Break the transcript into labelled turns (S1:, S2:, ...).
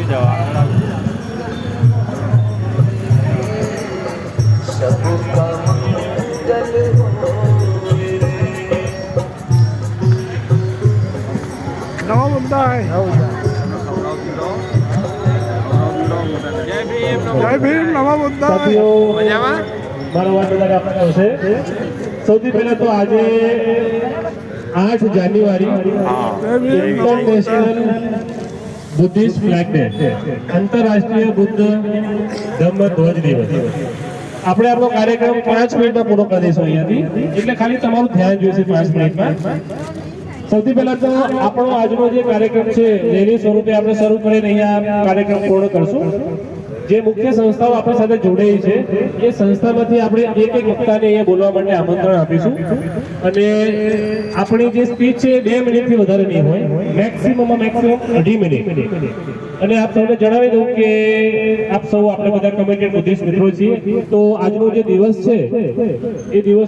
S1: નવા મુદ્દા જય ભીમ નવા મુદ્દા
S2: મારો વાત બધા આપણે આવશે. સૌથી પહેલા તો આજે 8 જાન્યુઆરી ઇન્ટરનેશનલ બુદ્ધિસ્ટ ફ્લેગ ડે, આંતરરાષ્ટ્રીય બુદ્ધ ધમ્મ ધ્વજ દિવસ. આપણે આપણો કાર્યક્રમ 5 મિનિટમાં પૂરો કરી દઈશું અહીંયાથી, એટલે ખાલી તમારું ધ્યાન જોઈશે 5 મિનિટમાં. સૌથી પહેલા તો આપણો આજનો જે કાર્યક્રમ છે રેલી સ્વરૂપે આપણે શરૂ કરીને અહીંયા કાર્યક્રમ પૂર્ણ કરશું. જે મુખ્ય સંસ્થાઓ આપણી સાથે જોડાઈ છે એ સંસ્થામાંથી આપણે એક વક્તાને અહીંયા બોલવા માટે આમંત્રણ આપીશું. અને આપણી જે સ્પીચ છે 2 મિનિટથી વધારે નહીં હોય, મેક્સિમમ 2.5 મિનિટ. અને આપ સૌને જણાવી દઉં કે આપ સૌ આપણે બધા કમિટેડ બુદ્ધિસ્ટ મિત્રો છીએ, તો આજનો જે દિવસ છે એ દિવસ